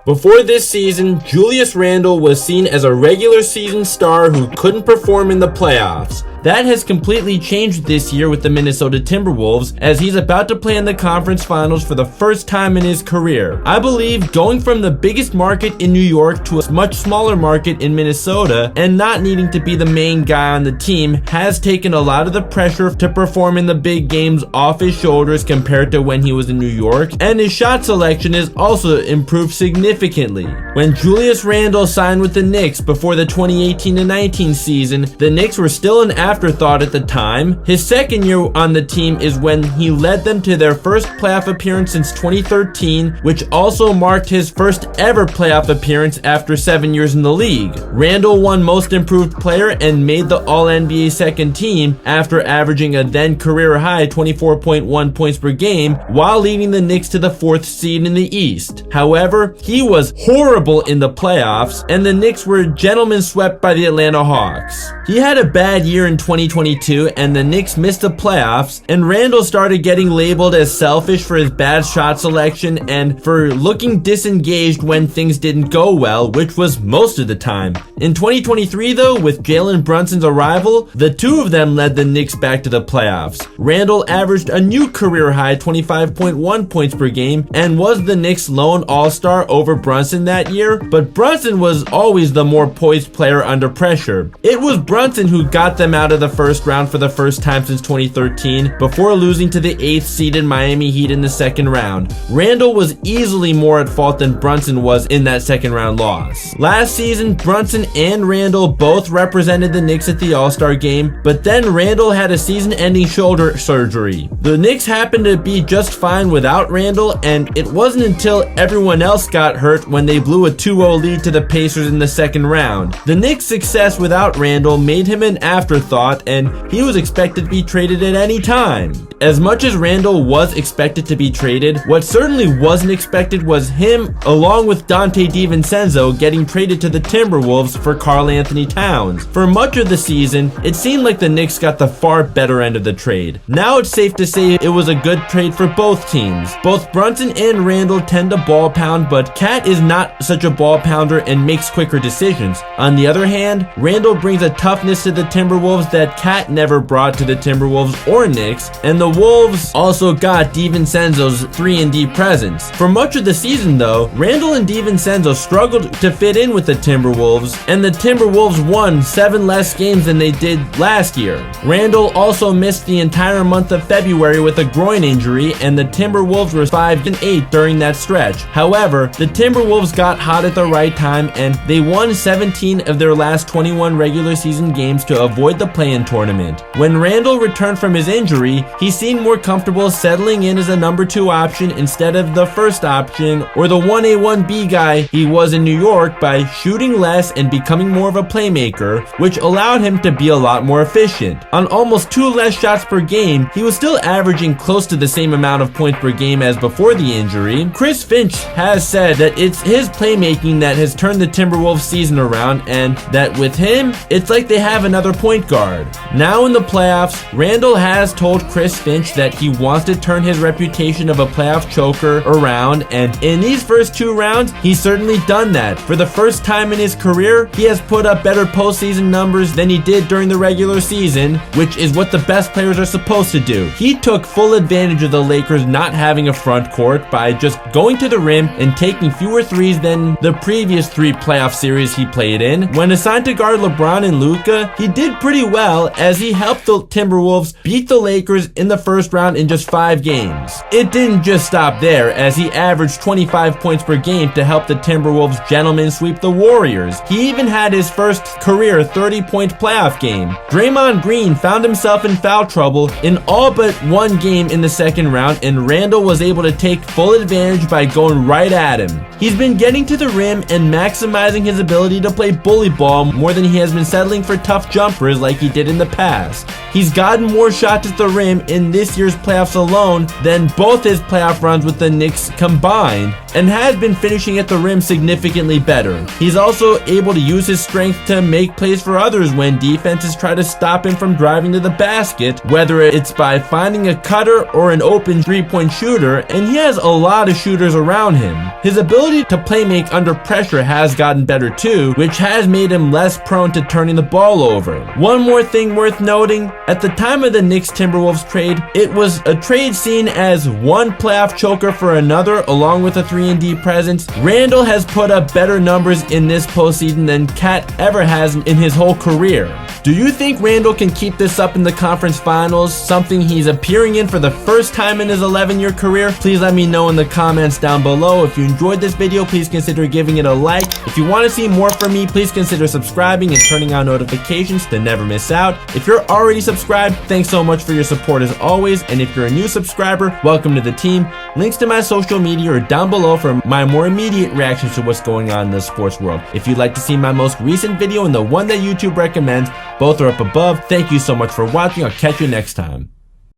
Before this season, Julius Randle was seen as a regular season star who couldn't perform in the playoffs. That has completely changed this year with the Minnesota Timberwolves, as he's about to play in the conference finals for the first time in his career. I believe going from the biggest market in New York to a much smaller market in Minnesota and not needing to be the main guy on the team has taken a lot of the pressure to perform in the big games off his shoulders compared to when he was in New York, and his shot selection has also improved significantly. When Julius Randle signed with the Knicks before the 2018-19 season, the Knicks were still an afterthought at the time. His second year on the team is when he led them to their first playoff appearance since 2013, which also marked his first ever playoff appearance after 7 years in the league. Randle won Most Improved Player and made the All-NBA second team after averaging a then career high 24.1 points per game while leading the Knicks to the 4th seed in the East. However, he was horrible in the playoffs, and the Knicks were gentlemen swept by the Atlanta Hawks. He had a bad year in 2022 and the Knicks missed the playoffs, and Randle started getting labeled as selfish for his bad shot selection and for looking disengaged when things didn't go well, which was most of the time. In 2023 though, with Jalen Brunson's arrival, the two of them led the Knicks back to the playoffs. Randle averaged a new career high 25.1 points per game and was the Knicks' lone all-star over Brunson that year, but Brunson was always the more poised player under pressure. It was Brunson who got them out of the first round for the first time since 2013 before losing to the 8th seeded Miami Heat in the second round. Randle was easily more at fault than Brunson was in that second round loss. Last season, Brunson and Randle both represented the Knicks at the All-Star game, but then Randle had a season-ending shoulder surgery. The Knicks happened to be just fine without Randle, and it wasn't until everyone else got hurt when they blew a 2-0 lead to the Pacers in the second round. The Knicks' success without Randle made him an afterthought, and he was expected to be traded at any time. As much as Randle was expected to be traded, what certainly wasn't expected was him, along with Donte DiVincenzo, getting traded to the Timberwolves for Karl-Anthony Towns. For much of the season, it seemed like the Knicks got the far better end of the trade. Now it's safe to say it was a good trade for both teams. Both Brunson and Randle tend to ball pound, but Cat is not such a ball pounder and makes quicker decisions. On the other hand, Randle brings a toughness to the Timberwolves that Cat never brought to the Timberwolves or Knicks, and the Wolves also got DiVincenzo's 3-and-D presence. For much of the season though, Randle and DiVincenzo struggled to fit in with the Timberwolves, and the Timberwolves won 7 less games than they did last year. Randle also missed the entire month of February with a groin injury, and the Timberwolves were 5-8 during that stretch. However, the Timberwolves got hot at the right time, and they won 17 of their last 21 regular season games to avoid the play-in tournament. When Randle returned from his injury, he seemed more comfortable settling in as a number 2 option instead of the first option or the 1A 1B guy he was in New York by shooting less and becoming more of a playmaker, which allowed him to be a lot more efficient. On almost 2 less shots per game, he was still averaging close to the same amount of points per game as before the injury. Chris Finch has said that it's his playmaking that has turned the Timberwolves season around, and that with him, it's like they have another point guard. Now in the playoffs, Randle has told Chris Finch that he wants to turn his reputation of a playoff choker around, and in these first 2 rounds, he's certainly done that. For the first time in his career, he has put up better postseason numbers than he did during the regular season, which is what the best players are supposed to do. He took full advantage of the Lakers not having a front court by just going to the rim and taking fewer threes than the previous 3 playoff series he played in. When assigned to guard LeBron and Luka, he did pretty well as he helped the Timberwolves beat the Lakers in the first round in just 5 games. It didn't just stop there, as he averaged 25 points per game to help the Timberwolves gentlemen sweep the Warriors. He even had his first career 30-point playoff game. Draymond Green found himself in foul trouble in all but 1 game in the second round, and Randle was able to take full advantage by going right at him. He's been getting to the rim and maximizing his ability to play bully ball more than he has been settling for tough jumpers like he did in the past. He's gotten more shots at the rim in this year's playoffs alone than both his playoff runs with the Knicks combined, and has been finishing at the rim significantly better. He's also able to use his strength to make plays for others when defenses try to stop him from driving to the basket, whether it's by finding a cutter or an open three-point shooter, and he has a lot of shooters around him. His ability to play make under pressure has gotten better too, which has made him less prone to turning the ball over. One more thing worth noting, at the time of the Knicks-Timberwolves trade, it was a trade seen as one playoff choker for another along with a 3-and-D presence. Randle has put up better numbers in this postseason than Cat ever has in his whole career. Do you think Randle can keep this up in the conference finals, something he's appearing in for the first time in his 11-year career? Please let me know in the comments down below. If you enjoyed this video, please consider giving it a like. If you want to see more from me, please consider subscribing and turning on notifications to never miss out. If you're already subscribed, thanks so much for your support as always, and if you're a new subscriber, welcome to the team. Links to my social media are down below for my more immediate reactions to what's going on in the sports world. If you'd like to see my most recent video and the one that YouTube recommends, both are up above. Thank you so much for watching. I'll catch you next time.